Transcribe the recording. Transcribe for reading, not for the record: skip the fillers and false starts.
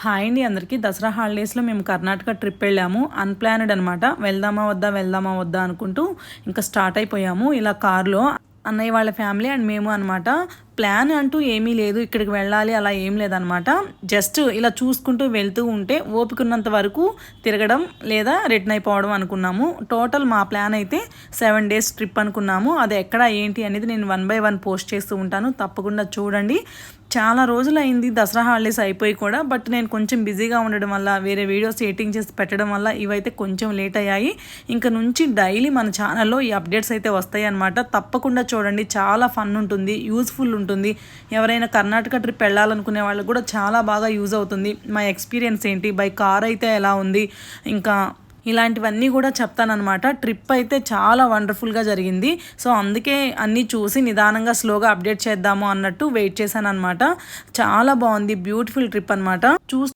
Hi అండి అందరికీ. దసరా హాలిడేస్లో మేము కర్ణాటక ట్రిప్ వెళ్ళాము. అన్‌ప్లాన్డ్ అనమాట. వెళ్దామా వద్దా అనుకుంటూ ఇంకా స్టార్ట్ అయిపోయాము ఇలా కార్‌లో. అన్నయ్య వాళ్ళ ఫ్యామిలీ అండ్ మేము అనమాట. ప్లాన్ అంటూ ఏమీ లేదు, ఇక్కడికి వెళ్ళాలి అలా ఏం లేదనమాట. జస్ట్ ఇలా చూసుకుంటూ వెళ్తూ ఉంటే ఓపిక ఉన్నంత వరకు తిరగడం లేదా రిటర్న్ అయిపోవడం అనుకున్నాము. టోటల్ మా ప్లాన్ అయితే 7 days ట్రిప్ అనుకున్నాము. అది ఎక్కడ ఏంటి అనేది నేను 1 by 1 పోస్ట్ చేస్తూ ఉంటాను, తప్పకుండా చూడండి. చాలా రోజులు అయింది దసరా హాలిడేస్ అయిపోయి కూడా, బట్ నేను కొంచెం బిజీగా ఉండడం వల్ల వేరే వీడియోస్ ఎడిటింగ్ చేసి పెట్టడం వల్ల ఇవైతే కొంచెం లేట్ అయ్యాయి. ఇంక నుంచి డైలీ మన ఛానల్లో ఈ అప్డేట్స్ అయితే వస్తాయి అన్నమాట. తప్పకుండా చూడండి, చాలా ఫన్ ఉంటుంది, యూస్ఫుల్ ఉంటుంది. ఎవరైనా కర్ణాటక ట్రిప్ వెళ్ళాలనుకునే వాళ్ళకి కూడా చాలా బాగా యూజ్ అవుతుంది. మా ఎక్స్పీరియన్స్ ఏంటి, బై కార్ అయితే ఎలా ఉంది, ఇంకా ఇలాంటివన్నీ కూడా చెప్తానన్నమాట. ట్రిప్ అయితే చాలా వండర్ఫుల్గా జరిగింది. సో అందుకే అన్నీ చూసి నిదానంగా స్లోగా అప్డేట్ చేద్దాము అన్నట్టు వెయిట్ చేశాను అనమాట. చాలా బాగుంది, బ్యూటిఫుల్ ట్రిప్ అనమాట.